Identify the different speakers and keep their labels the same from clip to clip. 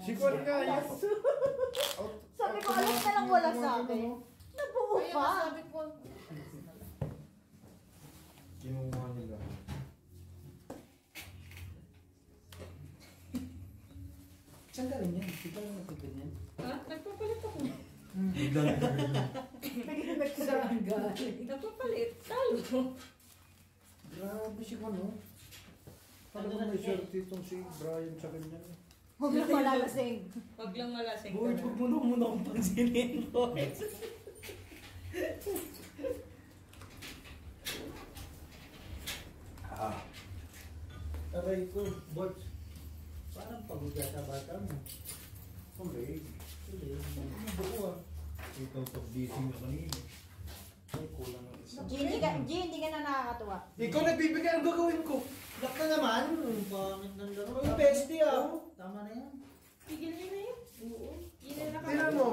Speaker 1: Siguro ka yan.
Speaker 2: Sabi ko, alam na lang wala sa akin. Nabuo pa.
Speaker 3: Sabi ko,
Speaker 1: Kinuha nila.
Speaker 4: Saan ka rin yan? Di ba yung nagpipin yan?
Speaker 3: ha? Nagpapalit ako.
Speaker 2: Saan galing?
Speaker 3: Nagpapalit. Talo.
Speaker 1: Grabe si ano. Talagang may shirt itong si Brian sa kanya.
Speaker 2: Huwag lang malalasing.
Speaker 3: Wag lang malasing
Speaker 4: Boy,
Speaker 3: ka
Speaker 4: huwag
Speaker 3: na.
Speaker 4: mo muna akong pansinin, boy. Aray ko, boy. Parang paguga sa bata mo.
Speaker 1: Tuloy.
Speaker 4: Tuloy.
Speaker 1: Buo ah. Ikaw pag-gising na kanina.
Speaker 4: Ay, kulang ang isa.
Speaker 2: G, hindi ka na nakakatuwa.
Speaker 1: Ikaw nagbibigay ang gagawin ko.
Speaker 4: Lock na naman. Pangit ng laro.
Speaker 1: Ang bestie ah.
Speaker 4: Tama na yan.
Speaker 3: Tigil niyo na yun. Oo. Yun na nakakatawa.
Speaker 1: Tingnan mo.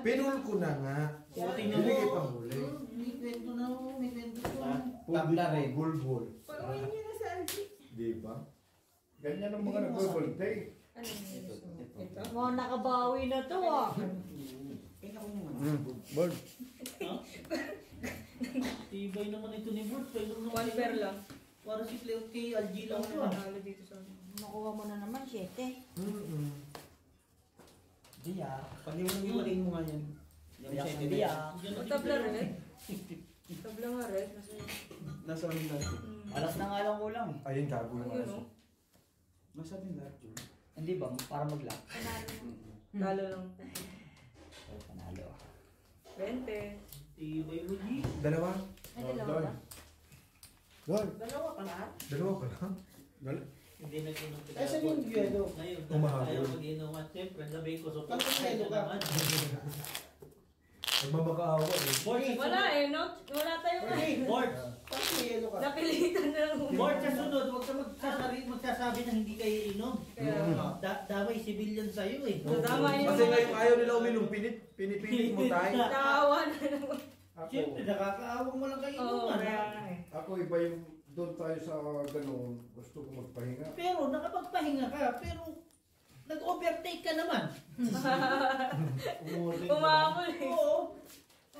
Speaker 1: Pinul ko na nga.
Speaker 4: Tingnan mo.
Speaker 1: Hindi kita huli.
Speaker 4: May kwento na ako. May kwento ko.
Speaker 1: Tabla rin. Bulbul.
Speaker 3: Paruhin niyo na sa Algie.
Speaker 1: Di ba? Ganyan ang mga nag-voltage.
Speaker 3: Ano yun? Ito?
Speaker 2: Mga nakabawi na to ah.
Speaker 4: Kaya ko naman.
Speaker 1: Bird.
Speaker 4: Ha? Tibay naman ito ni Bert.
Speaker 3: One pair lang.
Speaker 4: Para si Cleo kay Algie lang
Speaker 3: Lang
Speaker 4: ito ah.
Speaker 3: nanalo dito sa
Speaker 2: Nakuha mo na naman, 7.
Speaker 4: Diya. Pag-iwalay mo nga yan. Yung diya.
Speaker 3: O, tabla rin. Tabla nga rin.
Speaker 1: Nasa amin natin.
Speaker 5: Alas na nga lang kulang.
Speaker 1: Ayun, gago yung
Speaker 3: Ayun,
Speaker 1: aso.
Speaker 3: oh.
Speaker 1: Nasa amin lahat yun.
Speaker 5: Hindi ba? Para mag-lock.
Speaker 3: Talo lang.
Speaker 5: Ay, panalo.
Speaker 3: 20.
Speaker 4: Tibay mo, G.
Speaker 1: Dalawa?
Speaker 2: Ay, dalawa ba?
Speaker 1: Doon.
Speaker 3: Dalawa pa lahat?
Speaker 1: Dalawa pa lang?
Speaker 4: Hindi na ito ng
Speaker 1: Ay, saan yung yelo?
Speaker 4: Ngayon,
Speaker 1: Umahapon.
Speaker 4: ayaw mag-inom at siyempre, sabihin ko, so
Speaker 1: Bakit
Speaker 4: tayo
Speaker 1: yelo ka?
Speaker 4: naman.
Speaker 1: Nagmamakaawa eh.
Speaker 4: Board,
Speaker 3: Wala eh, no? Wala tayong
Speaker 4: Board,
Speaker 1: Bakit may yelo ka?
Speaker 3: napilitan na lang.
Speaker 4: Board sa sunod, huwag ka magsasabi na hindi kayo inom.
Speaker 3: Kaya,
Speaker 4: Damay civilian sa'yo eh.
Speaker 3: Tama yun.
Speaker 1: Kasi ngayon ayaw nila uminom, pinipilit mo tayo.
Speaker 3: naawa na naman.
Speaker 4: Siyempre, nakakaawang mo lang kayo
Speaker 3: Oo,
Speaker 4: inuman.
Speaker 3: kaya nga eh.
Speaker 1: Ako iba yung doon tayo sa gano'n, gusto ko magpahinga.
Speaker 4: Pero nakapagpahinga ka, pero nag-overtake ka naman.
Speaker 3: Umamol eh.
Speaker 4: Oo.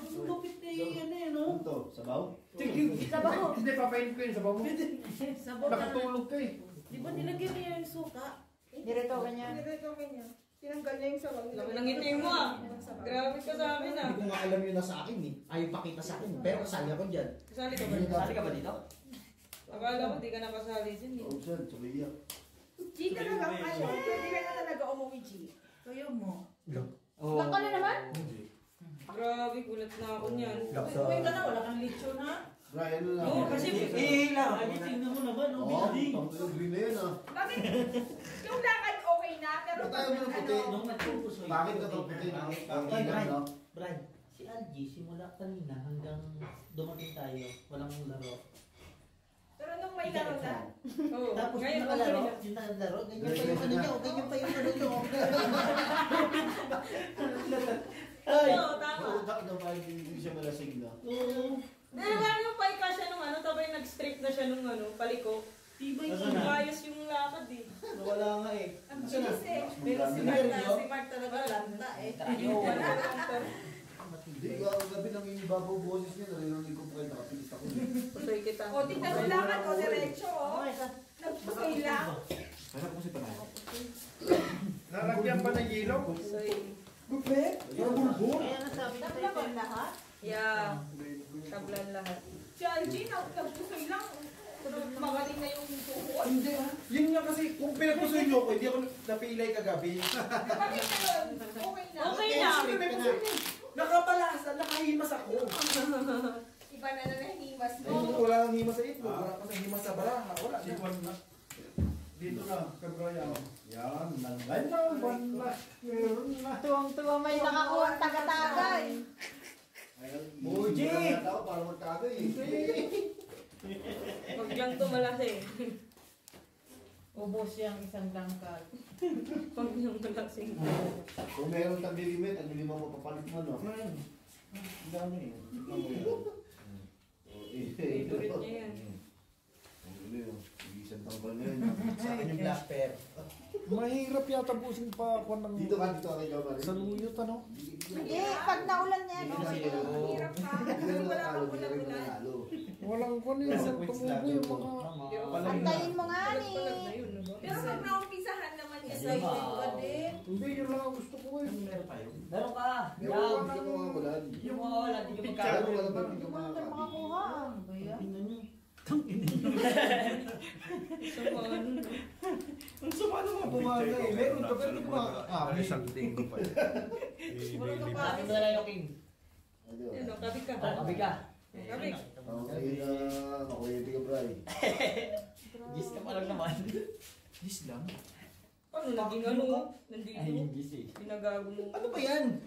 Speaker 4: Ang lupit na yan eh, no?
Speaker 1: Ito, sabaw?
Speaker 2: Sabaw.
Speaker 1: Hindi, papain ko yun, sabaw mo.
Speaker 3: Sabog na.
Speaker 1: Nakatulog ka eh.
Speaker 3: Di ba nilagyan niya yung suka?
Speaker 2: Dirito ka niya.
Speaker 3: Nilagyan niya. Tinanggal niya yung sabaw. Laki ng ngiti mo ah. Grabe ka sa amin ah.
Speaker 6: Hindi ko nga alam yun na sa akin eh. Ayaw pakita sa akin. Pero kasali ako dyan.
Speaker 3: Kasali ka ba?
Speaker 5: Sali ka ba dito?
Speaker 3: Akala ko di ka nakasali dyan eh.
Speaker 6: Oo, sir. Sabi yan.
Speaker 7: G talaga kayo. Pwede ka na talaga umuwi, G. Kayo mo.
Speaker 2: Lang ka na naman?
Speaker 3: Grabe, gulat na ako niyan.
Speaker 7: Uwi ka na, wala kang lechon ha?
Speaker 6: Brian na lang.
Speaker 3: Oo, kasi
Speaker 4: lang. Ay, tingnan mo naman, oh,
Speaker 6: Oo,
Speaker 4: building.
Speaker 6: ang green na yun ah.
Speaker 7: Bakit? Yung lakad okay na, pero
Speaker 6: Ba't tayo mo ng puti?
Speaker 4: Nung nag-focus mo.
Speaker 6: Bakit ka itong puti? Ang
Speaker 4: Ay,
Speaker 6: ingat,
Speaker 4: Brad.
Speaker 6: no?
Speaker 4: Brad, si Algie, simula kanina hanggang dumating tayo, walang laro.
Speaker 7: pero nung may laro na.
Speaker 3: Oo,
Speaker 4: Tapos
Speaker 3: ngayon
Speaker 4: yung nakalaro,
Speaker 3: okay na.
Speaker 4: yung nakalaro, ganyan pa yung ano niya, o ganyan pa yung ano niya. Ay!
Speaker 3: Oo, tama.
Speaker 6: Utak na ba hindi siya malasing na?
Speaker 4: Oo.
Speaker 3: Eh, parang yung paika siya nung ano, tapos nag-strip na siya nung ano, paliko.
Speaker 4: Tibay
Speaker 3: Yung
Speaker 4: na.
Speaker 3: ayos yung lakad eh.
Speaker 6: Wala nga eh.
Speaker 7: Ang bilis eh.
Speaker 6: Pero si
Speaker 7: Mark talaga lanta eh.
Speaker 3: Wala lang.
Speaker 6: Hindi, gabi nang inibabaw boses niya. Narinig ko pa nakapilit ako.
Speaker 3: Pusoy kita.
Speaker 7: O, tingnan mo lakad o, diretso o. Nagpusay lang.
Speaker 6: Hanap ko si Panay.
Speaker 1: Nalagyan pa ng yelo?
Speaker 3: Pusoy.
Speaker 1: Bupe? Para bulbul?
Speaker 4: Kaya nasabi ko
Speaker 2: Tabla ba
Speaker 4: sa'yo.
Speaker 2: lahat?
Speaker 3: Yeah. Tablan lahat.
Speaker 7: Si Algie, nagpusay lang. Magaling na yung tuhod.
Speaker 1: Hindi ah. Yun nga kasi, kung pinagpusoy nyo ko, hindi ako napilay kagabi.
Speaker 7: Bakit ngayon? Okay na.
Speaker 3: Okay na.
Speaker 1: Siyempre may pusoy niya. Nakapalasa, nakahimas ako.
Speaker 7: Iba na nahimas mo.
Speaker 1: Eh, wala nang himas sa itlog, wala pa sa himas sa baraha, wala na. Dito na, kabraya. Yan, nangay na, wala. Meron na.
Speaker 2: Tuwang-tuwa may nakakuha ang taga-tagay.
Speaker 6: Muji! Ako para magkagay eh.
Speaker 3: Huwag lang tumalasi.
Speaker 7: Ubos yung isang tangkal.
Speaker 3: Huwag lang tumalasing.
Speaker 6: Kung meron tang limit, ano lima mo papalit mo, no?
Speaker 1: Ngayon, ang dami eh.
Speaker 3: Favorite niya yan.
Speaker 6: Ang ilo yun. Isang tanggal na yun.
Speaker 5: Sa akin yung black pair.
Speaker 1: Mahirap yata busing pa ako ng
Speaker 6: Dito ka kay Jomar.
Speaker 1: saluyot, ano?
Speaker 2: Hindi, pag naulan yan, no?
Speaker 7: Hirap ka. Kasi wala kang ulan-ulan.
Speaker 1: Walang kwan eh. Walang tumubo yung mga...
Speaker 2: Antayin mo nga ni.
Speaker 7: Pero pag naumpisahan naman yung sa'yo, iba din.
Speaker 1: Hindi, yun lang ang gusto ko eh.
Speaker 5: Meron ka.
Speaker 6: Meron ka mga walan.
Speaker 5: Hindi mo mawawala. Hindi ka
Speaker 6: Picture
Speaker 5: magkakaroon.
Speaker 6: wala ba hindi ka
Speaker 2: Hindi
Speaker 6: makakapit?
Speaker 2: makakuha.
Speaker 4: Tingnan nyo.
Speaker 1: Ang sama naman bumaga eh. Meron ka pero hindi ko makakapit. Isang linggo pa yun.
Speaker 5: Sabi mo na lang yung king.
Speaker 3: Ano, kabi ka.
Speaker 5: Sabi ka.
Speaker 3: Kabi.
Speaker 6: Okay na, makuwede ka, Bray.
Speaker 5: Gis ka pa lang naman.
Speaker 1: Yes lang.
Speaker 3: Ano, naging ano? Nandito.
Speaker 5: Ay, yung gis eh.
Speaker 3: Pinagago mo.
Speaker 1: Ano ba yan?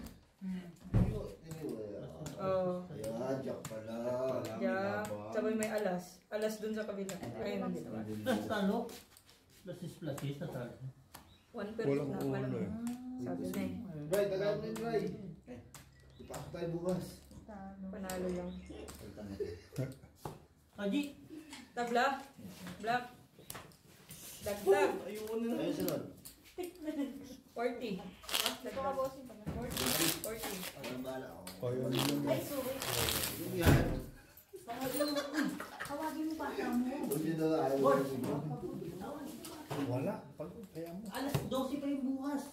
Speaker 6: Ayan, Jack pala.
Speaker 3: Yeah. Sabay may alas. Alas dun sa kabila. Ayun, hindi naman.
Speaker 4: Talo. Plasis, natalo.
Speaker 3: 1%
Speaker 1: Walang
Speaker 3: na.
Speaker 1: ulo
Speaker 3: Ano?
Speaker 1: eh.
Speaker 3: Sabi na eh.
Speaker 6: Bray, tagal mo yun, Bray. Ipasok tayo bukas.
Speaker 3: Panalo lang.
Speaker 4: Aji!
Speaker 3: Tabla. Black. Dagdag.
Speaker 6: Ayun, sunod.
Speaker 3: 40. Ah, dagdag. 40.
Speaker 6: Walang bala ako.
Speaker 1: Kaya yun.
Speaker 2: Ay, sorry.
Speaker 6: Yung yan.
Speaker 2: Tawagin mo pa mo.
Speaker 6: Doon yun na ayaw mo na siguro.
Speaker 1: Wala. Pag kaya mo.
Speaker 4: Alas 12 pa yung bukas.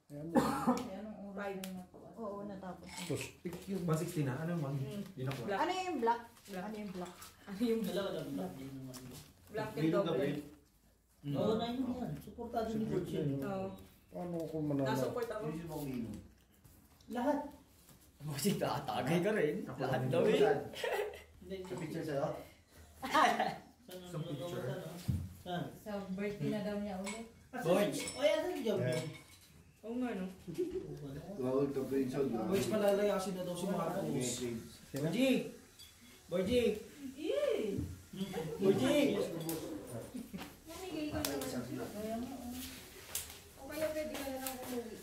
Speaker 1: Kaya mo.
Speaker 2: Oo, natapos.
Speaker 1: Tapos pick yun.
Speaker 8: 160 na? Ano man? Di na ko.
Speaker 3: Black.
Speaker 2: Ano yung black?
Speaker 3: Black.
Speaker 2: Ano yung black?
Speaker 3: Ano yung
Speaker 4: Dalawa na black din naman.
Speaker 3: black and double?
Speaker 4: Oo na yun yan. Supportado ni Coach yun.
Speaker 3: Oo.
Speaker 1: Paano ko manalo?
Speaker 3: Nasupport ako.
Speaker 6: Yun yung mga umiinom.
Speaker 4: Lahat.
Speaker 5: Busi ka, tagay ka rin. Lahat daw eh.
Speaker 6: Saan?
Speaker 4: Hindi,
Speaker 6: Sa picture sa'yo?
Speaker 4: Sa picture. Saan?
Speaker 7: Sa birthday na daw niya ulit.
Speaker 4: Coach! O yan, saan yung
Speaker 1: Yeah.
Speaker 3: Oo nga, no?
Speaker 6: Bawal ka, Prince.
Speaker 8: Boys, malalayasin na daw si Marcos.
Speaker 1: Sino?
Speaker 8: G! Boy G! Boy G!
Speaker 7: Mamigay ko naman. O kaya pwede ka na lang umuwi.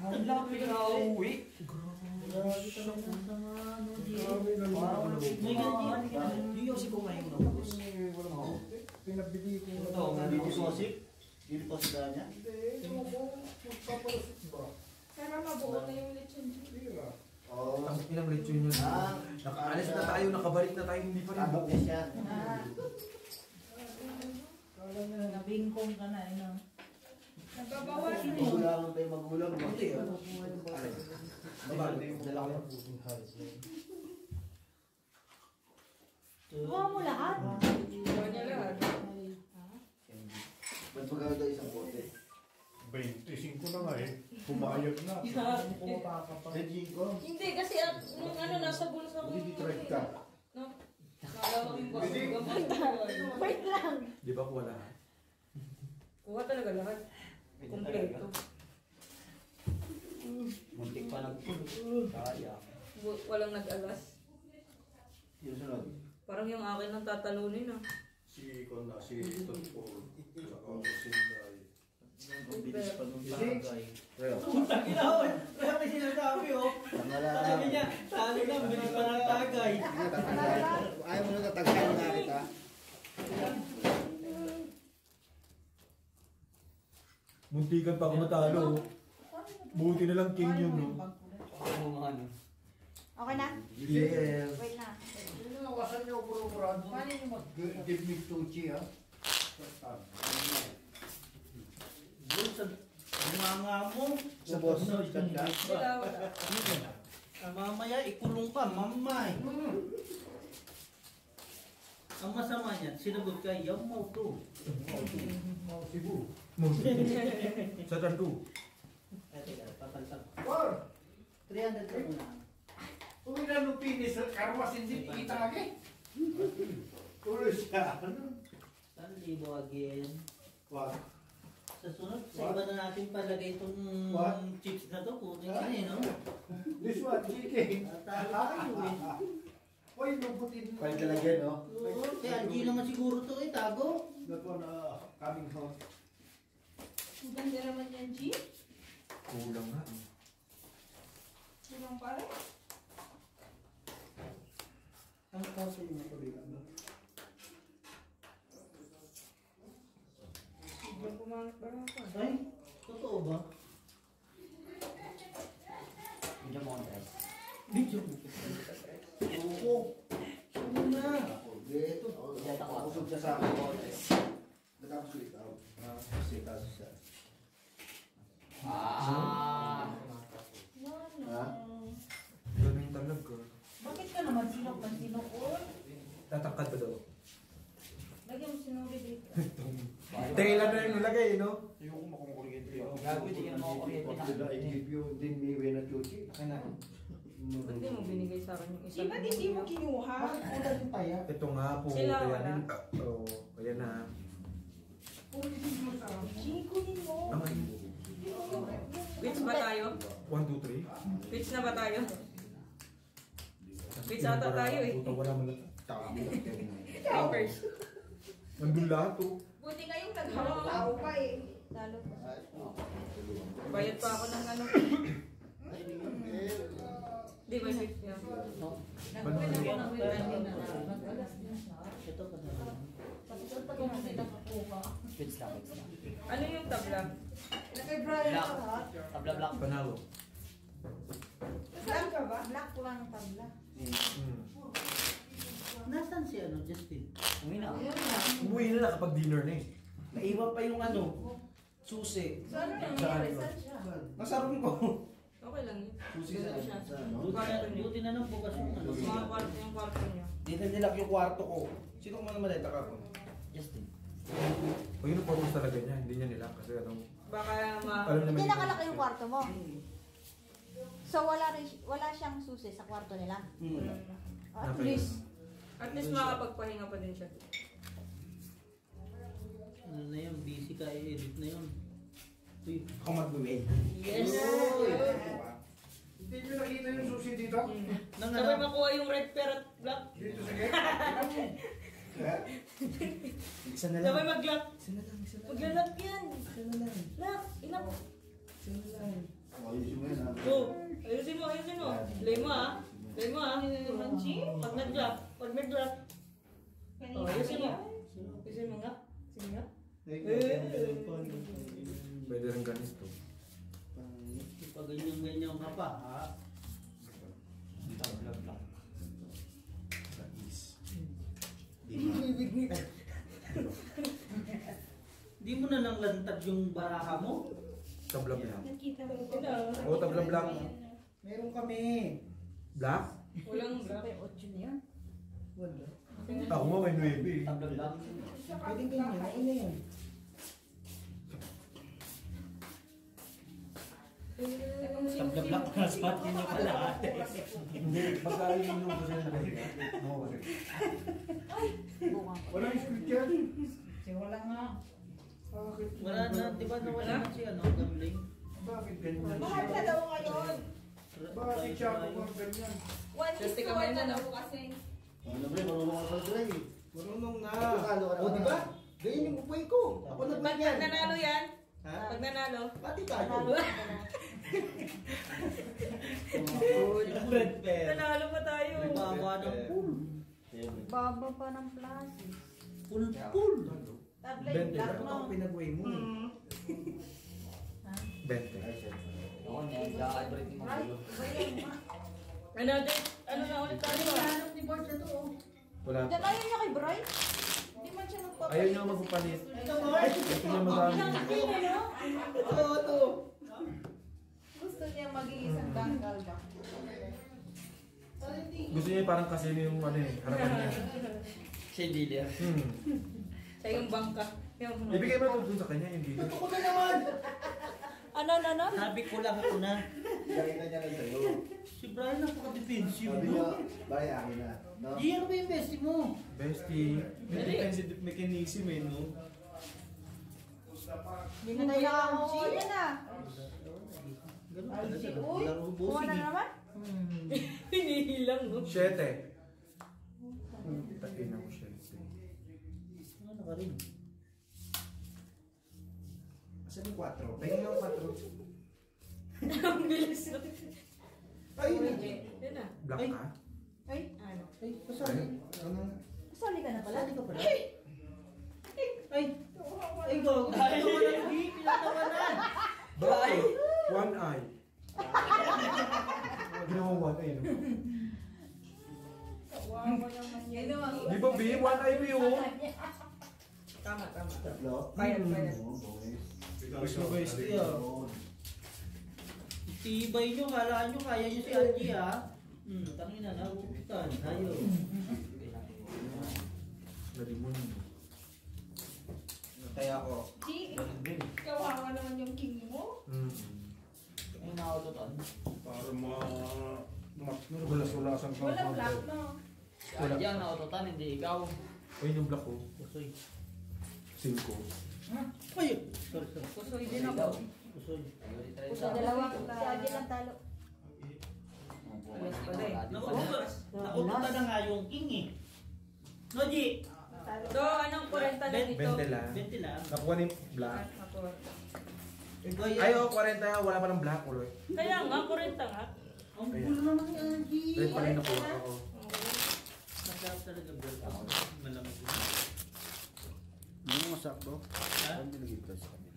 Speaker 5: Ang lapit na uwi.
Speaker 4: May ganyan.
Speaker 8: Yung yosi ko ngayon na boss.
Speaker 1: Pinabili ko.
Speaker 8: Ito,
Speaker 6: Hindi ko sosip. Hindi po sa niya.
Speaker 1: Hindi mo ko magpapalasip ba?
Speaker 7: Para mabuo na yung lechon.
Speaker 1: Tira.
Speaker 6: Oo.
Speaker 8: Ang ilang lechon yun. Nakaalis na tayo, nakabalik na tayo, hindi pa rin.
Speaker 6: Tabak niya siya.
Speaker 7: Nabingkong ka na, ano? Nagbabawas na yun.
Speaker 6: Magulang tayo magulang.
Speaker 8: Hindi ah.
Speaker 1: Dala ko ng puting halos.
Speaker 2: Kuha mo lahat.
Speaker 3: Kuha niya lahat.
Speaker 6: Ba't maganda isang bote?
Speaker 1: 25 na nga eh. Pumayag na.
Speaker 6: Regine ko.
Speaker 3: Hindi, kasi nung ano, nasa bulsa ko.
Speaker 1: Hindi try ka.
Speaker 3: No? Naalala ko yung bago.
Speaker 2: Wait lang.
Speaker 8: Di ba kuha lahat?
Speaker 3: Kuha talaga lahat. Kompleto.
Speaker 5: Muntik pa nagpulo. Kaya.
Speaker 3: Walang nag-alas.
Speaker 6: Yung sunod.
Speaker 3: Parang yung akin ang tatalunin ah.
Speaker 1: Si Kona, si Totpol. Saka si Sinday.
Speaker 6: Ang bilis pa nung tagay. Reo.
Speaker 4: Putang ginawin. Kaya may sinasabi oh. Sabi niya, talo lang, bilis pa ng tagay.
Speaker 6: Ayaw mo na tatagay na kita.
Speaker 8: Muntikan pa ako matalo. Buti na lang king yun, no?
Speaker 5: Ano mga ano.
Speaker 2: Okay na?
Speaker 8: Yes.
Speaker 2: Wait na.
Speaker 1: Nawasan niyo puro Brad. Paano niyo mag-give me Tucci ha?
Speaker 4: Doon sa mga mo.
Speaker 6: Sa boss.
Speaker 4: Ganda.
Speaker 3: Wala.
Speaker 4: Mamaya, ikulong ka, mamay. Ang masama niyan, sinagot ka, yaw mo to.
Speaker 1: Cebu.
Speaker 8: Sa tanto.
Speaker 4: Ay, teka, papalsag.
Speaker 1: War!
Speaker 4: 300 ka muna.
Speaker 1: Uwi na lupinis. Karwas hindi itagi. Tuloy siya.
Speaker 4: Saan libo again?
Speaker 1: War.
Speaker 4: Sa sunod, sa iba na natin palagay itong
Speaker 1: What?
Speaker 4: chips na to. Puti ka eh, no?
Speaker 1: This one, chicken.
Speaker 4: Talo tayo eh.
Speaker 1: Hoy, lubutin.
Speaker 6: Pwede ka lagyan, no?
Speaker 4: Oo, kaya hindi naman siguro to eh, tago.
Speaker 1: That one, coming home.
Speaker 7: Ang ganda naman yan, G.
Speaker 8: Kulang nga.
Speaker 7: Kulang pare.
Speaker 1: Ang kaso yung natuloy ano?
Speaker 3: Biglang pumangat ba ako?
Speaker 4: Ay, totoo ba?
Speaker 5: Hindi mo ang dress.
Speaker 4: Video mo.
Speaker 6: Oo.
Speaker 4: Ano na?
Speaker 6: Ito.
Speaker 5: Yata ko.
Speaker 6: Usog siya sa akin. Natapos ko ikaw. Kasi taso siya.
Speaker 5: Ah.
Speaker 6: Ha?
Speaker 8: Ganun yung talag ko.
Speaker 7: Bakit ka naman sinok na sinok? Uy,
Speaker 8: Tatangkad ba daw?
Speaker 7: lagyan mo sinuri dito.
Speaker 8: Tela na yung nilagay, no?
Speaker 1: Ayoko makumukulit ito.
Speaker 5: Gago, hindi ka na makakuryente
Speaker 6: Pag
Speaker 5: na.
Speaker 6: sila, I give you din me when at Yuchi.
Speaker 3: Ba't di mo binigay sa akin yung
Speaker 7: Di
Speaker 3: isang
Speaker 7: ba hindi mo kinuha?
Speaker 4: Bakit kulang yung paya?
Speaker 8: Ito nga po.
Speaker 3: Sila,
Speaker 8: kaya
Speaker 3: wala.
Speaker 8: Oo, kaya na.
Speaker 7: Sige, kunin mo.
Speaker 8: Ang ay,
Speaker 3: Which ba tayo?
Speaker 8: 1, 2, 3.
Speaker 3: Which na ba tayo? Which ata tayo eh.
Speaker 8: Puta, wala mo lang.
Speaker 3: Papers.
Speaker 8: Nandun lahat, oh.
Speaker 7: Buti nga yung naghawak-tao pa eh.
Speaker 2: Lalo pa.
Speaker 3: Bayad pa ako ng ano. Di ba yung yan?
Speaker 7: Nagpwede ako ng
Speaker 4: Ito pa na.
Speaker 5: Switch lang, switch lang.
Speaker 3: Ano yung tabla?
Speaker 7: Kay Brian
Speaker 5: Black.
Speaker 7: ka ha?
Speaker 5: Tabla black.
Speaker 8: Panalo.
Speaker 7: Saan ka ba?
Speaker 2: Black lang tabla.
Speaker 4: Nasaan si ano, Justin?
Speaker 5: Uwi na.
Speaker 8: Umuwi na lang kapag dinner na eh.
Speaker 6: Naiwan pa yung ano, susi.
Speaker 7: Saan nangyari? Saan siya?
Speaker 6: Nasarap ko.
Speaker 3: Okay lang yun.
Speaker 6: Susi sa
Speaker 4: Buti na lang bukas yung ano.
Speaker 3: Mga kwarto yung kwarto niya.
Speaker 6: Dito nilak yung kwarto ko. Sino man naman ay taka ko?
Speaker 5: Justin.
Speaker 8: O yun ang purpose talaga niya, hindi niya nila. Kasi ano,
Speaker 3: Baka
Speaker 8: alam naman
Speaker 2: Hindi
Speaker 8: niya.
Speaker 2: nakalaki yung kwarto mo. So wala siyang susi sa kwarto nila. At
Speaker 8: Okay.
Speaker 2: least,
Speaker 3: At least makapagpahinga pa din siya.
Speaker 4: Ano na yun, busy ka, i-edit na yun. Uy,
Speaker 6: Ako mag-uwi.
Speaker 3: Yes!
Speaker 6: Hindi nyo nakita yung susi dito?
Speaker 3: Sabay makuha yung red parrot black.
Speaker 6: Dito sa gate? Isa na
Speaker 3: Sabay mag-lock.
Speaker 6: Isa na lang, isa na lang.
Speaker 3: Mag-lock yan.
Speaker 6: Isa na lang.
Speaker 3: Lock. Inak.
Speaker 6: Isa na lang. Ayusin mo yan ha.
Speaker 3: Go. Ayusin mo, ayusin mo. Play mo ah. Play mo ah. Pag nag-lock. Pag nag-lock. Oh, ayusin mo. Ayusin mo nga. Sige nga.
Speaker 8: Pwede rin ganito.
Speaker 4: pag ganyan ka pa, ha?
Speaker 5: Tabla black.
Speaker 4: Di mo na nang lantad yung baraha mo?
Speaker 8: Tabla black.
Speaker 7: Nakita mo
Speaker 8: Oo, tabla black.
Speaker 6: Meron kami.
Speaker 8: Black?
Speaker 3: Walang black.
Speaker 2: may 8 na yan.
Speaker 6: Wala.
Speaker 8: Ako mo may 9 eh.
Speaker 5: Tabla black.
Speaker 6: Pwede ganyan. Ano na yan?
Speaker 5: Tabla black. Spot niyo pala ate.
Speaker 8: Hindi, pagkain yung nung kasi nalagay.
Speaker 2: Bunga.
Speaker 6: Walang script yan.
Speaker 7: Wala nga.
Speaker 6: Bakit?
Speaker 4: Wala na, di ba nawala na si ano, gambling?
Speaker 6: Bakit ganyan?
Speaker 7: Mahal na daw ngayon.
Speaker 6: Bakit siya ako ganyan?
Speaker 3: 50 kamay na, no?
Speaker 7: Kasi
Speaker 6: Ano ba, marunong ka pala Dre.
Speaker 1: Marunong na.
Speaker 6: O, di ba? Ganyan yung upoy ko. Ako na
Speaker 3: Pag
Speaker 6: ganyan.
Speaker 3: nanalo yan.
Speaker 6: Ha?
Speaker 3: Pag nanalo.
Speaker 6: Pati tayo.
Speaker 3: Nanalo pa tayo.
Speaker 4: May bawa ng pool.
Speaker 2: Baba pa ng plastic.
Speaker 4: Pool.
Speaker 7: tablet
Speaker 8: Bente
Speaker 7: black
Speaker 8: lang.
Speaker 7: mo.
Speaker 6: Pinag-way mo.
Speaker 8: 20.
Speaker 5: Ako niya, ga-adrite mo
Speaker 7: Right?
Speaker 5: gulo.
Speaker 3: Ano na ulit tayo ah.
Speaker 7: Ano ni Board na to?
Speaker 8: Wala.
Speaker 2: Diyan ayaw niya kay Bry.
Speaker 7: Hindi man siya magpapalit.
Speaker 8: Ayaw niya magpapalit.
Speaker 7: Ito Board.
Speaker 8: Ito niya madami.
Speaker 6: Ito.
Speaker 7: Gusto niya maging isang dangal ba?
Speaker 8: Gusto niya parang kasino yung ano eh, harapan niya.
Speaker 5: Siya yung dealer.
Speaker 3: Sa yung bangka. Yung
Speaker 8: Ibigay mo ito dun sa kanya, hindi.
Speaker 6: Ako na naman.
Speaker 2: Ano?
Speaker 4: Sabi ko lang ako na.
Speaker 6: Nakita niya lang sa'yo.
Speaker 4: Si Brian napaka-defensive,
Speaker 6: Sabi
Speaker 4: no?
Speaker 6: niya, bari akin na. No?
Speaker 4: Di, ano ba yung bestie mo?
Speaker 8: Bestie.
Speaker 1: May defensive mechanism eh, no?
Speaker 2: Hindi na tayo nakakuha yan ah.
Speaker 4: Ganun talaga.
Speaker 7: Uy,
Speaker 4: Laro
Speaker 2: Kuha
Speaker 4: bossing
Speaker 2: na
Speaker 4: eh.
Speaker 2: naman.
Speaker 3: hinihilang no.
Speaker 8: 7. Takin ako 7.
Speaker 4: Ano ka rin?
Speaker 6: Asan yung 4? Tingin yung 4.
Speaker 3: Ang bilis no.
Speaker 6: Ay,
Speaker 3: Yan na.
Speaker 8: Black ka?
Speaker 2: Ay,
Speaker 3: Ano?
Speaker 4: Ay, pasali.
Speaker 2: kasali ka na pala.
Speaker 4: Pasali ka pala. Ay! Ay, gago.
Speaker 8: eye. Ginawa one eye, no?
Speaker 7: Kawawa naman yan.
Speaker 8: Di ba, B? One eye, B, oh.
Speaker 3: Tama.
Speaker 6: Tatlo?
Speaker 3: Bayad.
Speaker 4: Gusto ko guys, tibay nyo, kalaan nyo, kaya nyo si Angie ha. Tangina na, upitan. Tayo.
Speaker 8: Narimun.
Speaker 5: Kaya ako.
Speaker 7: G, kawawa naman yung king mo.
Speaker 5: Ay, nakautotan.
Speaker 1: Para magulas-ulasan ka.
Speaker 7: Wala black, no?
Speaker 8: Wala.
Speaker 5: Yan, nakautotan, hindi ikaw.
Speaker 8: Ayun yung black ko.
Speaker 4: Kusoy.
Speaker 8: 5.
Speaker 4: Ay! Sorry.
Speaker 3: Kusoy din ako.
Speaker 4: Kusoy.
Speaker 2: Sa dalawa, si Adi lang talo.
Speaker 3: Alas pala eh.
Speaker 4: Nakupunta na nga yung king eh. No, G?
Speaker 3: Do, anong 40 na dito?
Speaker 8: 20 lang.
Speaker 4: 20 lang.
Speaker 8: Nakuha ni black.
Speaker 4: Ikaw yan.
Speaker 8: Ay, 40 nga. Wala pa ng black, uloy.
Speaker 3: Kaya nga, 40 nga.
Speaker 4: Ang gulo naman ni Angie.
Speaker 8: Red pa rin nakuha ako.
Speaker 4: Masarap talaga bro. Malamig.
Speaker 1: Hindi mo masakto.
Speaker 4: Ha?
Speaker 1: Hindi nagigita sa kanila.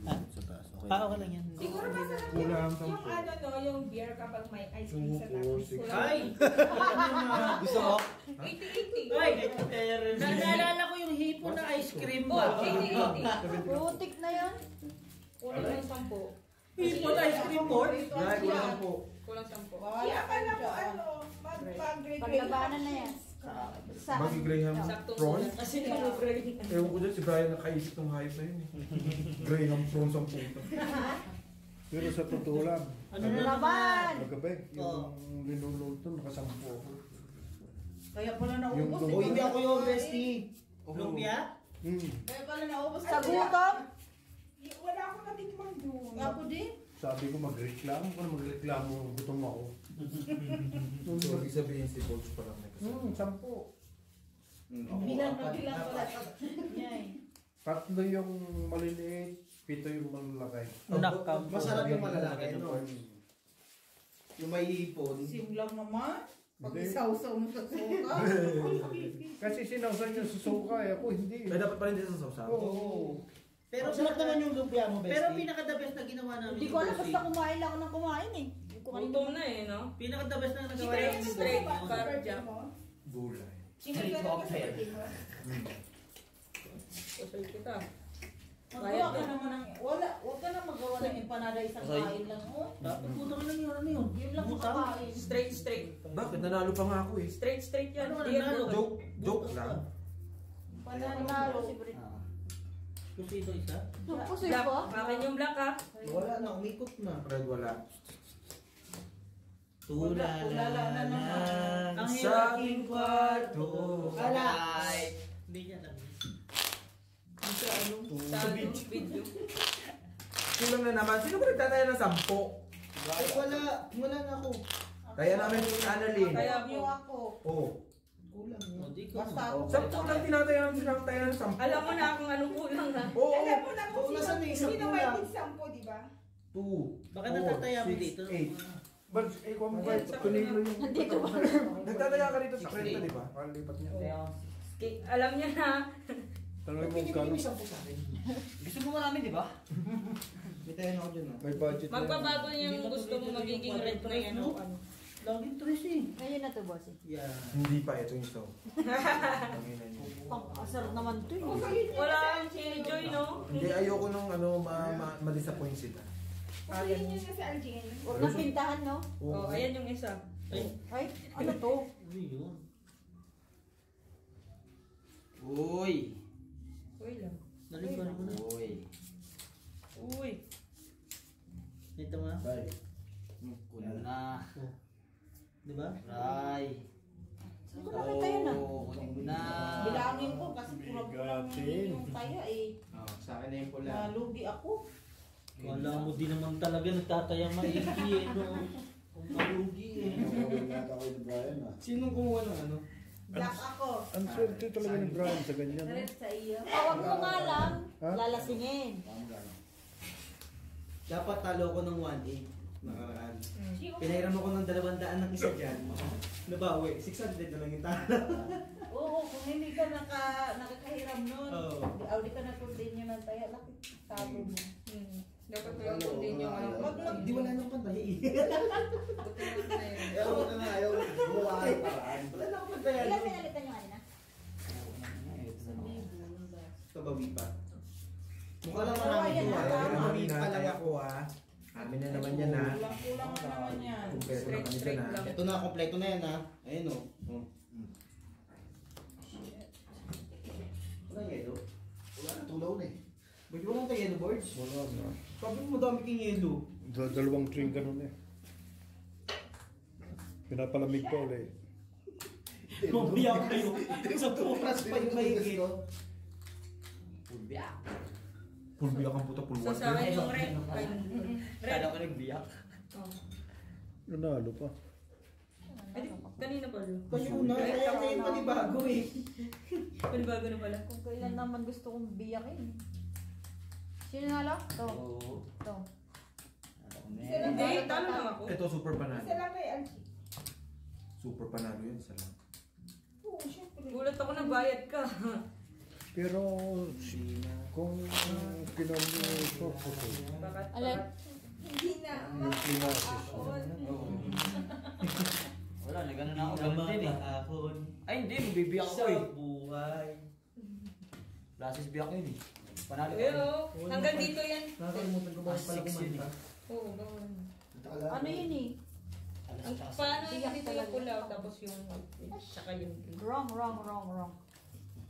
Speaker 4: Ha?
Speaker 1: Sa taas. Okay.
Speaker 4: Okay lang yan.
Speaker 7: Siguro masarap
Speaker 8: Kulang
Speaker 7: yung
Speaker 8: 10.
Speaker 7: ano no, yung beer kapag may ice cream sa taas.
Speaker 4: Ay!
Speaker 5: Gusto mo?
Speaker 7: 80-80.
Speaker 4: Ay! Naalala ko yung hipon na ice cream ba?
Speaker 7: 80-80.
Speaker 2: Putik na yan.
Speaker 3: Kulang ng 10.
Speaker 4: Hipon ice cream board?
Speaker 8: Ay, kulang po.
Speaker 3: Kulang 10.
Speaker 7: Kaya akala ko ano, mag-grade.
Speaker 2: Paglabanan na yan. Sa
Speaker 8: Magi-graham
Speaker 3: Saktong
Speaker 8: prawn.
Speaker 3: kulang. Kasi nag-grade.
Speaker 8: Ewan ko dyan, si Brian nakaisip ng hype na yun eh. Graham prawn sa puta.
Speaker 1: Pero sa totoo lang,
Speaker 4: Ano
Speaker 2: Ano
Speaker 4: na
Speaker 2: naman?
Speaker 1: magabi,
Speaker 4: Oo.
Speaker 1: yung linuluto, nakasampo ako.
Speaker 7: Kaya pala
Speaker 1: Yung
Speaker 7: naubos.
Speaker 4: O hindi ako yung bestie. Lumpia?
Speaker 7: Kaya pala naubos.
Speaker 2: Sa gutom?
Speaker 7: Wala akong natikman doon. Ako din.
Speaker 1: Sabi ko magreklamo gutom ako.
Speaker 8: So, ibig sabihin si Bolts pa lang nagkasama.
Speaker 1: Sampo.
Speaker 7: Bilang pala.
Speaker 1: Tatlo yung maliliit, 7 yung malalaki.
Speaker 6: Masarap yung malalaki, no? Yung may ipon.
Speaker 7: Simlang naman. Pag
Speaker 1: Hindi.
Speaker 7: isaw-saw mo sa suka.
Speaker 1: Kasi sinawsan niya sa suka eh, ako hindi.
Speaker 8: Ay, dapat pa rin din sa sausaw.
Speaker 1: Oo.
Speaker 4: Pero
Speaker 6: Sarap naman yung lumpia mo, bestie.
Speaker 4: Pero pinaka-the best na ginawa namin
Speaker 2: Hindi ko alam, basta kumain lang ako ng kumain eh. Hindi ko kanina.
Speaker 3: Gutom na eh, no?
Speaker 4: Pinaka-the best na nagawa
Speaker 3: Straight,
Speaker 4: namin
Speaker 3: straight.
Speaker 4: doon.
Speaker 3: Cardia.
Speaker 8: Gulay.
Speaker 7: Sinigyan ka sa birthday mo.
Speaker 3: Kusoy kita.
Speaker 7: Magawa ka naman ng, huwag ka na magawa ng empanada isang kain lang. Oh.
Speaker 4: Dapat puto ka lang yun. Ano yun?
Speaker 7: Yun lang
Speaker 4: Butang?
Speaker 7: makakain.
Speaker 3: Straight.
Speaker 8: Bakit? Nanalo pa nga ako eh.
Speaker 3: Straight yan.
Speaker 4: Ano,
Speaker 3: Hindi yan
Speaker 4: nanalo?
Speaker 3: gutom.
Speaker 8: Joke lang.
Speaker 2: Panalo si Brit.
Speaker 4: Kung sino isa?
Speaker 2: Pusoy
Speaker 3: Black.
Speaker 2: po?
Speaker 3: Akin yung black ha.
Speaker 6: Wala na, umikot na.
Speaker 8: Red wala.
Speaker 7: Tulala na naman.
Speaker 4: Ang
Speaker 8: Sa aking kwarto.
Speaker 4: Alay! Hindi niya lang.
Speaker 3: Sa video.
Speaker 8: Kulang na naman. Sino ba nagtataya ng 10?
Speaker 6: Ay, wala na ako.
Speaker 8: Kaya namin yung Annalyn.
Speaker 3: Kaya
Speaker 7: Yung ako.
Speaker 8: Oo.
Speaker 6: Kulang.
Speaker 4: O, di ko.
Speaker 7: Basta ako.
Speaker 8: 10 lang tinataya namin silang tayo ng 10.
Speaker 3: alam mo na kung anong kulang ha.
Speaker 8: Oo.
Speaker 7: Alam mo na kung
Speaker 6: Oo, nasa may isang
Speaker 7: sino
Speaker 6: kulang.
Speaker 7: may tinsampo, di ba?
Speaker 8: 2.
Speaker 4: Baka natataya mo dito.
Speaker 8: 8.
Speaker 1: But, kung mo ba, tunilo yung...
Speaker 2: Nandito ba?
Speaker 8: Nagtataya ka dito sa 30, di ba?
Speaker 1: Parang lipat niya.
Speaker 3: Alam niya na.
Speaker 1: Tanongin mo
Speaker 6: Hindi
Speaker 1: kano.
Speaker 6: mo isang po sa akin.
Speaker 5: Gusto mo namin, di ba?
Speaker 6: May tayo ako dyan, ah.
Speaker 1: May budget na yan.
Speaker 3: Magbabago yung gusto mo magiging red na yan. o ano.
Speaker 4: Laging tres eh.
Speaker 2: Ngayon na to, boss eh.
Speaker 4: Yeah.
Speaker 8: Hindi pa, ito yung stove.
Speaker 2: Pang-asar naman to eh.
Speaker 3: Wala ang si Joy, no?
Speaker 8: Hindi, ayoko nung ma-disappoint sila.
Speaker 7: Pagkain niyo na sa Algin.
Speaker 2: Huwag na pintahan, no?
Speaker 3: Oh, ayan yung isa.
Speaker 4: Ay,
Speaker 2: Ay, ano to?
Speaker 4: ano yun?
Speaker 5: Uy!
Speaker 3: Uy lang.
Speaker 4: Nalipan mo na.
Speaker 5: Uy!
Speaker 3: Uy.
Speaker 4: Ito mo na.
Speaker 6: Bye.
Speaker 5: Kuno na.
Speaker 4: Di ba?
Speaker 5: Ray!
Speaker 2: Saan ko nakita yun ah?
Speaker 5: Kunin mo na.
Speaker 7: Bilangin ko kasi pura-pura yung taya eh.
Speaker 6: Oh, sa akin na yung pula.
Speaker 7: Nalugi ako.
Speaker 4: Wala mo din naman talaga nagtatayang maigi eh. No? Kung malugi eh.
Speaker 6: Nakawin ako ni Brian, ah.
Speaker 5: Sinong kumuha ng ano?
Speaker 7: Black ako.
Speaker 1: Ang swerte talaga ni Brian sa ganyan. no?
Speaker 7: Red sa iyo.
Speaker 2: Tawag mo nga lang.
Speaker 1: Ha?
Speaker 2: Lalasingin.
Speaker 6: Dapat talo ko ng 1-8. Nakaraan. Pinahiram ako ng 200 ng isa dyan. Nabawi. 600 na lang yung talo.
Speaker 7: Oo, kung hindi ka nakakahiram nun,
Speaker 6: Oo.
Speaker 7: di ka na-continue ng taya, laki talo mo.
Speaker 3: Dapat may continue ka.
Speaker 6: Di wala nang pantay.
Speaker 1: Ayaw na nga, ayaw. Gumawa ng paraan.
Speaker 6: Wala na akong pantay.
Speaker 2: Ilan pinalitan nyo kanina?
Speaker 6: Kabawi pa. Mukha lang marami
Speaker 7: Ayan,
Speaker 6: ko ah.
Speaker 7: tama.
Speaker 6: Kabawi pa lang ako ah. Amin na naman yan ah.
Speaker 7: Kulang na naman yan.
Speaker 6: Kumpleto na kami dyan ah.
Speaker 1: Ito na, kompleto na yan ha. Ayun o.
Speaker 6: Wala yelo.
Speaker 1: Wala na, tulaw na eh.
Speaker 6: Ba't wala tayo yelo boards?
Speaker 8: Wala na.
Speaker 6: Sabi mo dami king yelo.
Speaker 8: Dalawang string ganun eh. Pinapalamig pa ulit.
Speaker 6: Mabiyak kayo. Sa puras pa yung mahigit.
Speaker 5: Pulbiyak.
Speaker 8: Pulbiyak ang puta pulwat.
Speaker 3: So sa akin yung red. Red.
Speaker 5: Kala ko nagbiyak.
Speaker 3: Oh.
Speaker 8: Nanalo pa.
Speaker 3: Ay, kanina pa rin.
Speaker 6: Kayo na. Kaya ngayon panibago eh.
Speaker 3: Panibago na pala.
Speaker 2: Kung kailan naman gusto kong biyakin. Sino nalo? Ito.
Speaker 5: Oo.
Speaker 2: Ito.
Speaker 3: Hindi, talo lang ako.
Speaker 8: Ito super panalo.
Speaker 7: Isa lang kay Angie.
Speaker 8: Super panalo yun. Isa lang.
Speaker 7: Oo, syempre.
Speaker 3: Gulat ako nagbayad ka.
Speaker 8: Pero kung pinag-iisip ko
Speaker 3: Bakit?
Speaker 2: Alin?
Speaker 7: Hindi na.
Speaker 8: yung pinasis.
Speaker 5: Wala, nagano na ako. Ganun din eh. Ay hindi, magbibiyak ako eh.
Speaker 6: buhay.
Speaker 5: Lasis biyak yun eh. Panalo ko.
Speaker 3: Pero, hanggang dito yan.
Speaker 6: Nakakalimutan ko ba pala
Speaker 5: Six yun
Speaker 6: kumanta?
Speaker 3: Oo, gawin.
Speaker 2: Ano yun eh?
Speaker 3: Paano yung dito yung pulaw, tapos yung saka yung
Speaker 2: Wrong.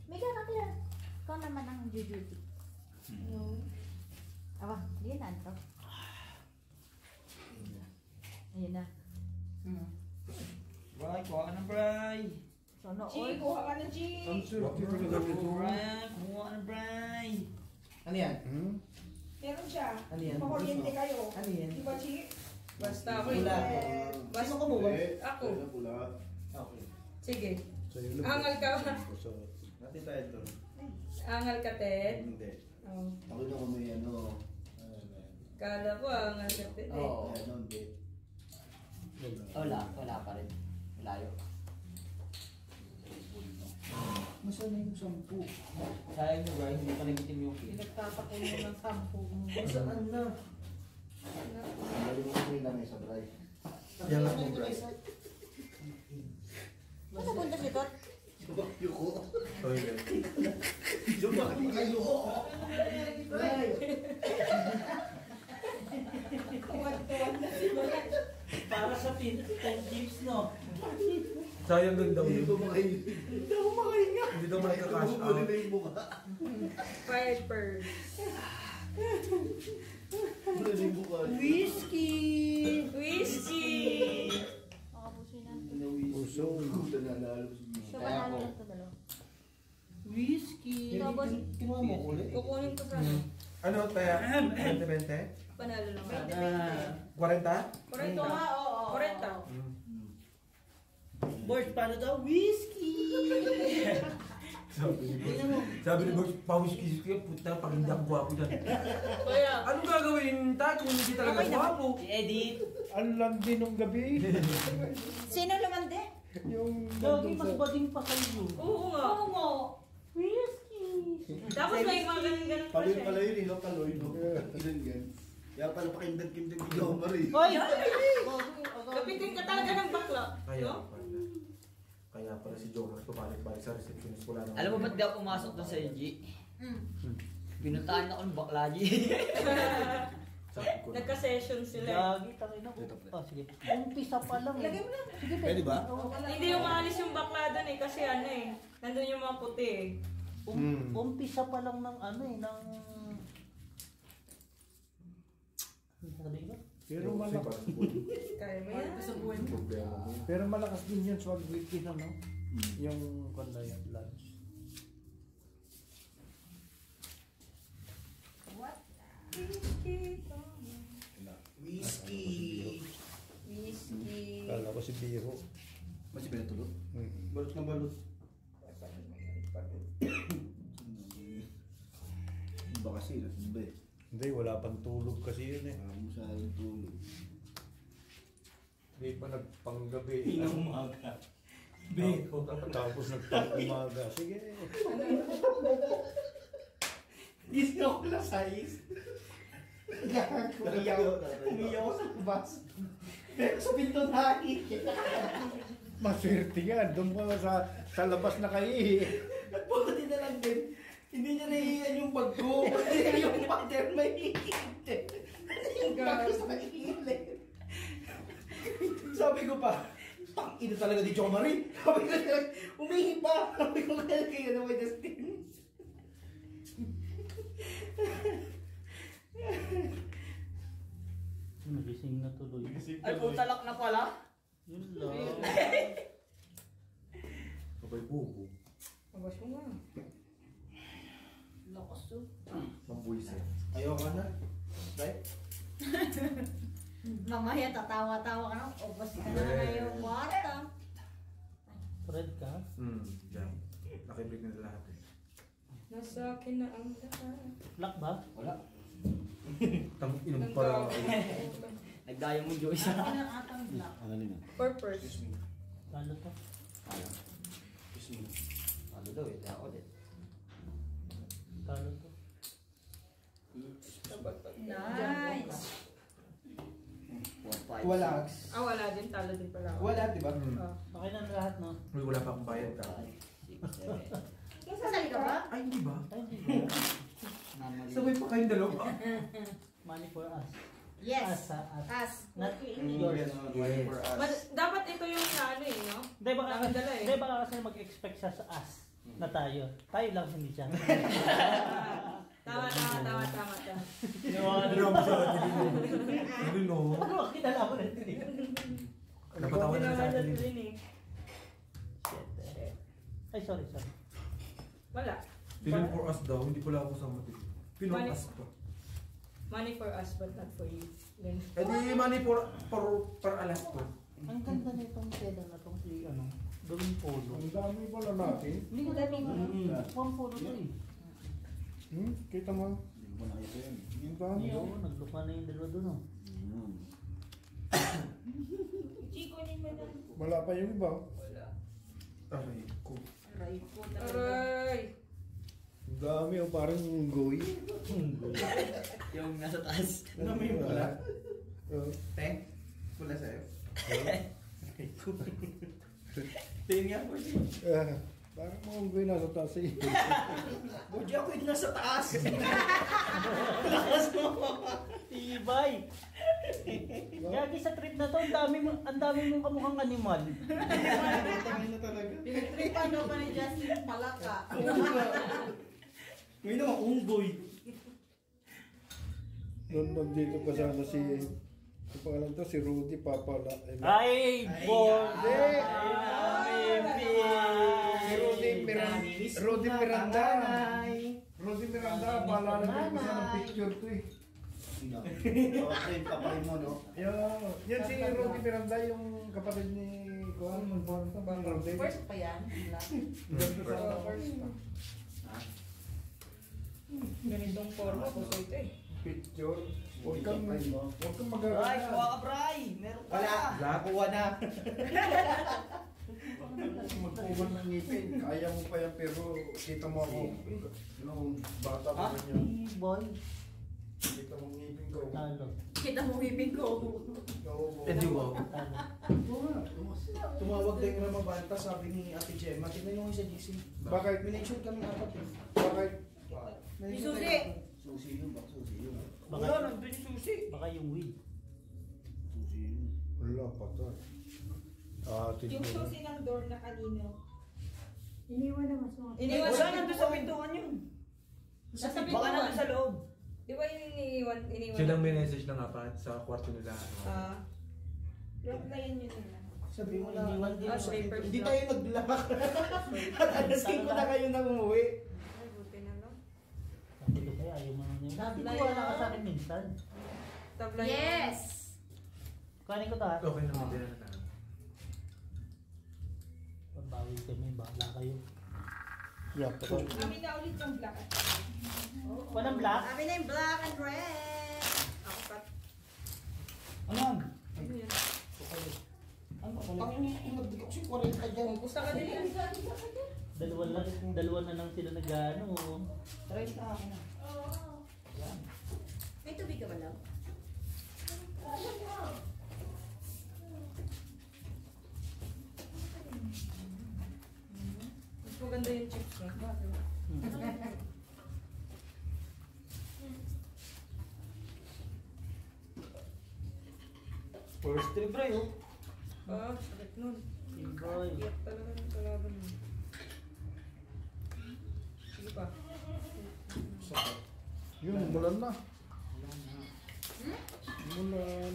Speaker 2: May gana clear. Ikaw naman ang jujuti. Aba, di na ito. Ayun na.
Speaker 5: Bray, kuha ka na Bray.
Speaker 2: So, no,
Speaker 7: G, kuha ka na G.
Speaker 8: Ang sarap dito na ganito.
Speaker 5: Bray, kuha ka na Bray.
Speaker 6: Ano yan?
Speaker 7: Meron siya.
Speaker 6: Ano yan?
Speaker 7: Makuryente kayo.
Speaker 6: Ano yan?
Speaker 7: Di ba, G?
Speaker 3: basta ako
Speaker 6: Pula.
Speaker 3: Basta
Speaker 6: Sino kumuha?
Speaker 3: Ako.
Speaker 1: Pula.
Speaker 6: Okay.
Speaker 3: Sige.
Speaker 8: Sa'yo lang.
Speaker 3: Angal ka.
Speaker 1: Natin tayo doon.
Speaker 3: Angal ka, Ted.
Speaker 1: Hindi.
Speaker 3: Oh.
Speaker 1: Ako na kung may ano.
Speaker 3: Kala ko angal ka, Ted.
Speaker 5: Oo.
Speaker 1: Ano, hindi.
Speaker 5: Wala pa rin. Malayo.
Speaker 1: Masana yung 10.
Speaker 5: Sayang nyo Bray, hindi pa nagitim yung kid.
Speaker 7: Nagtatakon mo ng 10.
Speaker 6: Saan na?
Speaker 1: Dali mo kami lang sa Bray.
Speaker 8: Yan lang yung Bray.
Speaker 2: Ano punta si Tot?
Speaker 1: Yuko.
Speaker 8: Toilet.
Speaker 1: Yuko kayo.
Speaker 7: Tuwan-tuwan na si Bray.
Speaker 6: Para sa 10 chips no?
Speaker 8: Sayang din daw yun.
Speaker 1: Hindi ako makahinga.
Speaker 8: Hindi daw makaka-cash out.
Speaker 1: Bumuli na yung mukha.
Speaker 3: Piper.
Speaker 1: Bumuli na yung mukha.
Speaker 6: Whiskey!
Speaker 3: Whiskey!
Speaker 2: Makapusin na.
Speaker 8: Puso.
Speaker 1: Nanalo si
Speaker 2: So, panalo lang ito dalawa.
Speaker 6: Whiskey!
Speaker 2: Ikaw, boss.
Speaker 6: Kinuha mo ko ulit?
Speaker 3: Kukunin ko sana.
Speaker 8: Ano, Taya? 20-20?
Speaker 3: Panalo lang.
Speaker 8: 40?
Speaker 3: 40.
Speaker 7: Oo.
Speaker 3: 40.
Speaker 6: Boys, paano daw? Whiskey!
Speaker 8: Sabi ni Boss, pa-whiskey ka, puta, pag hindi ako gwapo dyan.
Speaker 3: Kaya,
Speaker 8: Anong gagawin tayo kung hindi talaga gwapo?
Speaker 6: Edit!
Speaker 8: Ang landi nung gabi.
Speaker 2: Sino lumande?
Speaker 8: Yung
Speaker 6: Lagi mas bading pa kayo.
Speaker 3: oo nga.
Speaker 7: Oo nga.
Speaker 6: Whiskey!
Speaker 3: Tapos may mga ganun-ganun pa
Speaker 1: Paloy
Speaker 3: siya.
Speaker 1: pala yun, no? Paloy, no? Ilan yan? Kaya pala pakindag-kindag ni Jomar eh.
Speaker 6: Hoy!
Speaker 3: Kapitin ka talaga ng bakla.
Speaker 8: Kaya
Speaker 3: No?
Speaker 8: pala. Kaya pala si Jomar pabalik-balik sa receptionist. Wala naman.
Speaker 5: Alam mo ba't di ako pumasok doon sa LG? Pinuntahan ako ng baklaji.
Speaker 8: Sabi ko na.
Speaker 3: Nagka-session sila.
Speaker 6: Lagi, tangin ako. Ah, sige. Umpisa pa lang eh.
Speaker 7: Lagay mo na.
Speaker 6: Sige,
Speaker 1: Pwede ba?
Speaker 3: Hindi yung maalis yung bakla doon eh. Kasi ano eh. Nandun yung mga puti eh.
Speaker 6: Umpisa pa lang ng ano eh, ng... Ano sabi ko?
Speaker 8: Pero malakas.
Speaker 3: Kaya mo yan. Sa buwan.
Speaker 8: Problema mo yun. Pero malakas din yun swag weekend, ano? Yung kanda yan, lunch.
Speaker 1: Whiskey.
Speaker 3: Whiskey.
Speaker 8: Kala ko si Biro.
Speaker 1: Masih pinatulog?
Speaker 6: Balot na balot.
Speaker 1: Iba kasi, iba eh.
Speaker 8: Hindi, wala pang tulog kasi yun eh.
Speaker 1: Ang masyadong tulog.
Speaker 8: Hindi pa nagpanggabi.
Speaker 6: Umaga.
Speaker 8: Tapos nagpang-umaga. Sige.
Speaker 6: Gising ako na 6. Umiyak ako sa bus. Pero sa pinto nakikita.
Speaker 1: Maswerte yan. Doon mo sa labas na kayo eh.
Speaker 6: Buti na lang din. Hindi niya naiiyan yung bag ko. Kasi yung pattern may hihintay. Yung bag ko sa hihintay. Sabi ko pa, ina talaga di Chong Marie. Sabi ko talaga, umihi pa. Sabi ko kaya kayo na may Justin.
Speaker 4: Nagising na tuloy.
Speaker 5: Ay, putalak na pala.
Speaker 4: Yun lang.
Speaker 8: Sabay bubo.
Speaker 3: Abas mo nga.
Speaker 7: Lakas to.
Speaker 8: Mambuisit.
Speaker 6: Ayoko na. Right?
Speaker 2: Mamaya tatawa-tawa ka na. Ubas ka na na yung kwarto.
Speaker 4: Fred ka?
Speaker 8: Diyan. Nakibig na lahat eh.
Speaker 3: Nasa akin na ang lahat.
Speaker 4: Black ba?
Speaker 5: Wala.
Speaker 8: Tang inom para.
Speaker 5: Nagdaya mo Joy
Speaker 7: Sa
Speaker 5: sa...
Speaker 7: akin ang atang black.
Speaker 3: Purpose.
Speaker 4: Lalo to.
Speaker 5: Ano daw eh, ako din.
Speaker 4: Lalo to.
Speaker 2: Nice.
Speaker 6: Wala.
Speaker 3: Wala din. Talo din pala ako.
Speaker 6: Wala, di ba?
Speaker 3: Ah.
Speaker 4: Okay na lahat, no?
Speaker 8: Uy, wala pa akong bayad ka.
Speaker 2: Sasali ka ba?
Speaker 8: Ay, hindi ba?
Speaker 4: Ay, hindi ba?
Speaker 8: Sabay pa kayong dalawa.
Speaker 4: Money for us.
Speaker 2: Yes.
Speaker 4: Us.
Speaker 2: As.
Speaker 4: Not
Speaker 6: Yours.
Speaker 8: Yes.
Speaker 3: But dapat ito yung ano eh, no?
Speaker 4: Hindi, baka,
Speaker 3: Dapat dala eh.
Speaker 4: hindi, baka kasi mag-expect siya sa us na tayo. Tayo lang, hindi siya.
Speaker 3: Tama.
Speaker 8: Ano mo sa atin? Ano no?
Speaker 4: Ano, kilala mo rin din.
Speaker 8: Napatawa na sa atin.
Speaker 4: Ay, sorry.
Speaker 3: Wala.
Speaker 8: Feeling for us daw, hindi pala ako kasama dito. Feeling
Speaker 3: Money.
Speaker 8: us pa.
Speaker 3: Money for us but not for you. Then,
Speaker 8: Eh di money for alas to.
Speaker 4: Ang ganda na itong tela na itong gawing polo.
Speaker 1: Ang dami pala natin.
Speaker 4: Hindi ko dami ba? Pang polo to eh.
Speaker 1: Kita mo. Ang dami.
Speaker 4: Oo, naglupa na yung dalawa doon oh.
Speaker 3: Chico ni madam.
Speaker 1: Wala pa yung iba.
Speaker 8: Aray ko.
Speaker 7: Aray ko talaga.
Speaker 3: Aray!
Speaker 1: Ang dami oh, parang goy.
Speaker 5: Yung nasa taas.
Speaker 6: Ano mo yung wala?
Speaker 1: Oh.
Speaker 6: Tank? Wala sa'yo? Tingin nga po siya.
Speaker 1: Parang mga goy nasa taas eh.
Speaker 6: Buti ako yung nasa taas.
Speaker 4: Tibay! Gagi sa trip na to, ang dami mong kamukhang animal.
Speaker 6: Tangin na talaga.
Speaker 7: Pinagtripan daw pa ni Justin palaka.
Speaker 6: Ngayon naman, unggoy.
Speaker 1: Noon nandito pa sana si pangalan to, si Rudy Papala.
Speaker 4: Ay, borde!
Speaker 1: Si Rudy Miranda. Rudy Miranda, paalala ko isa ng picture to eh. Yan si Rudy Miranda, yung kapatid ni Kuan, Rudy.
Speaker 7: First pa yan. Black.
Speaker 3: Ganitong forma ko sa ito eh.
Speaker 1: Picture. Huwag kang
Speaker 5: Bray,
Speaker 1: magaganda.
Speaker 5: kawa ka Bray! Meron ka!
Speaker 6: Wala. Nakuha na.
Speaker 1: Magkuhan ng ngipin. Kaya mo pa yan pero kita mo ako. Noong bata pa rin yan.
Speaker 4: Boy,
Speaker 1: Kita mo ang ngipin ko.
Speaker 4: talo.
Speaker 7: Kita mo ibig ko.
Speaker 1: Oo.
Speaker 6: Eh, di ba?
Speaker 4: Talo.
Speaker 6: Tumawag din yung Ramabanta, sabi ni Ate Gemma. Tingnan nyo sa GC.
Speaker 1: Bakit?
Speaker 6: Minensyon kami apat eh.
Speaker 1: Bakit?
Speaker 6: Minensyon
Speaker 7: Susi!
Speaker 6: kayo.
Speaker 4: Baka,
Speaker 6: Nandun yung susi.
Speaker 4: baka yung weed.
Speaker 1: Wala pa to.
Speaker 3: Yung susi ng door na kanino.
Speaker 2: Iniwan na mas mga.
Speaker 3: Iniwan
Speaker 5: Wala
Speaker 3: sa
Speaker 5: nandun sa pintuan yun.
Speaker 3: Nasa
Speaker 5: Baka
Speaker 3: pintuan.
Speaker 5: nandun sa loob.
Speaker 3: Di ba yung iniwan?
Speaker 8: Silang may message ng apat sa kwarto nila.
Speaker 3: Lock na yun yun nila.
Speaker 6: Sabi mo na,
Speaker 4: Iniwan din
Speaker 6: nasa
Speaker 3: yung
Speaker 6: pinto.
Speaker 3: papers
Speaker 6: Hindi
Speaker 3: lang.
Speaker 6: tayo naglak. At alaskin ko na kayo na umuwi.
Speaker 3: Ay, buti na lang.
Speaker 4: Sabi ko kaya ayaw mo na yun. Hindi ko wala ka sa akin minsan.
Speaker 3: Tabla yun.
Speaker 2: Yes!
Speaker 4: Kanin ko to ha.
Speaker 8: Okay naman din na.
Speaker 4: Pagbawi kami, bahala kayo.
Speaker 1: Yeah, pa.
Speaker 3: Amin na ulit yung black.
Speaker 4: Walang black?
Speaker 2: Sabi na yung black and red.
Speaker 3: Ako pa.
Speaker 5: Ano?
Speaker 3: Ano yun?
Speaker 6: Ano? Ang nagdikok si 40 dyan.
Speaker 3: Gusto ka din yan.
Speaker 4: Dalawa na lang sila nag-ano.
Speaker 6: Try na ako na.
Speaker 2: May tubig ka ba, love?
Speaker 3: maganda yung chips mo.
Speaker 5: First trip, bro, oh.
Speaker 3: Ah, sakit nun.
Speaker 4: Tibay.
Speaker 3: Iyak talaga ng kalaban mo. Sige pa.
Speaker 1: Yun, mulan na. Mulan.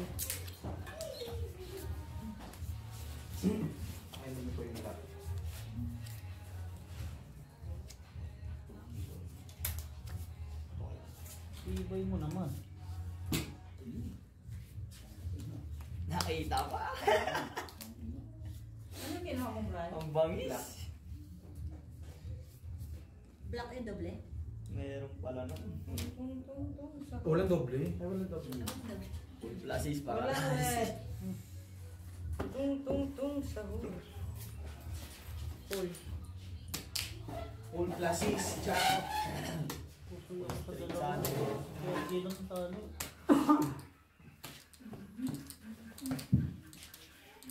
Speaker 6: Ay, hindi ko yung lahat.
Speaker 4: Tibay mo naman.
Speaker 5: Nakita pa.
Speaker 7: Ano ginawa mong Brian?
Speaker 5: Ang bangis.
Speaker 2: Black and doble?
Speaker 5: Meron pala nun.
Speaker 3: Tung. Sakit.
Speaker 8: Walang doble.
Speaker 1: Ay, wala daw.
Speaker 5: Full plasis para.
Speaker 3: Wala ulit. Tung. Sahur. Uy.
Speaker 6: Full plasis. Ciao.
Speaker 4: Puso yung sa dalawa. Kaya di lang talo.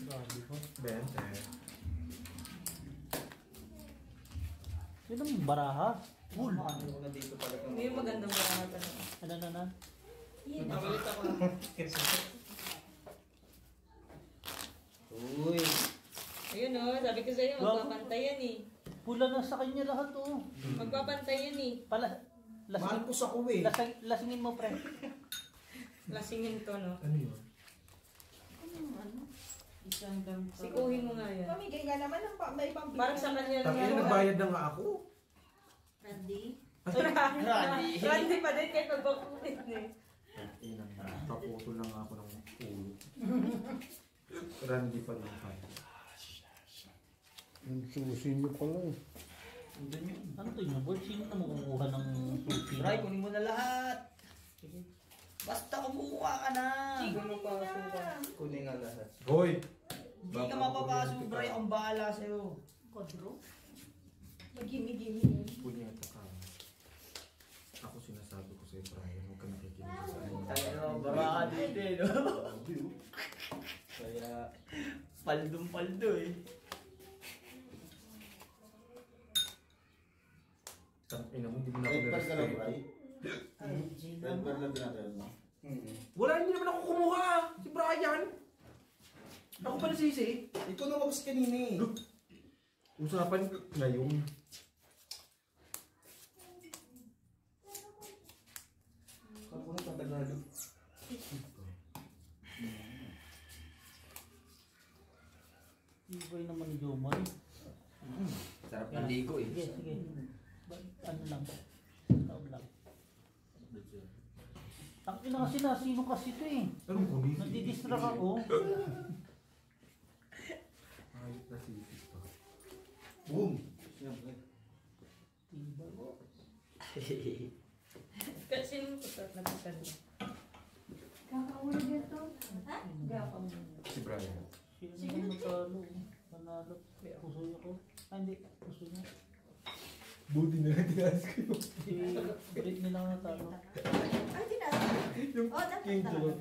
Speaker 4: Grabe ko.
Speaker 8: Bente.
Speaker 4: Yun ang baraha.
Speaker 5: Full. Dito talaga.
Speaker 3: Hindi yung magandang baraha talaga.
Speaker 4: Ano na?
Speaker 3: Nakalit ako.
Speaker 6: Uy.
Speaker 3: Ayun o, sabi ko sa'yo, magpapantay yan eh.
Speaker 4: Pula na sa kanya lahat oh.
Speaker 3: Magpapantay yan eh.
Speaker 6: Mahal po sa kuwi.
Speaker 4: Lasingin mo pre.
Speaker 3: Lasingin to, no?
Speaker 8: Ano yun?
Speaker 7: Isang dam.
Speaker 3: Sikuhin mo nga yan.
Speaker 7: Pamigay nga naman ng may pambili.
Speaker 3: Parang sa kanya lang
Speaker 8: Tapos
Speaker 3: yan.
Speaker 8: nagbayad na nga ako.
Speaker 2: Randy?
Speaker 5: Randy.
Speaker 3: Randy pa din kahit magpakulit eh.
Speaker 8: Paputol lang ako ng ulo. Randy pa lang kayo.
Speaker 1: Yung susi niyo pala eh.
Speaker 5: Andun yun.
Speaker 4: Ano to yun? Boy, sino na makukuha ng sushi?
Speaker 5: Bray, kunin mo na lahat. Basta kumuha ka na.
Speaker 6: Kunin nga lahat.
Speaker 8: Hoy!
Speaker 5: Hindi ka mapapasok, Bray. Ang bahala sa'yo.
Speaker 7: Kodro? Magimi-gimi.
Speaker 8: Punyeta ka. Ako sinasabi ko sa'yo, Brian, huwag ka nakikinig sa akin.
Speaker 5: Tayo na, baraha dito eh, no? Kaya, paldong-paldo eh.
Speaker 8: Ina mo, hindi mo na ako na-respect.
Speaker 6: Red bar lang tinatawag mo.
Speaker 8: Wala, hindi naman ako kumuha! Si Brian! Ako pa nasisi.
Speaker 6: Ikaw na mabas kanina eh.
Speaker 8: Usapan ngayon.
Speaker 6: Kung ano sa Tagalog.
Speaker 4: Ibay naman ni Jomar.
Speaker 5: Sarap ng ligo eh.
Speaker 4: Sige. Ano lang. Taon lang. Takin na kasi na, sino kasi ito eh.
Speaker 8: Anong kunin?
Speaker 4: Nadidistract ako.
Speaker 8: Ayos na sisi pa.
Speaker 6: Boom! Siyempre.
Speaker 4: Tibay mo.
Speaker 3: Kasi nung pusat na pusat mo.
Speaker 2: Kakaulo dito. Ha?
Speaker 7: Gapang.
Speaker 8: Si Brian.
Speaker 4: Sino naman matalo? Panalo. Puso niya ko. Ah, hindi. Puso niya.
Speaker 8: Buti na lang tinaas ko yung
Speaker 4: Si Britney lang natalo.
Speaker 2: Ay, tinatawag.
Speaker 8: yung
Speaker 2: Oh, dapat
Speaker 8: king
Speaker 2: talaga.
Speaker 8: joke.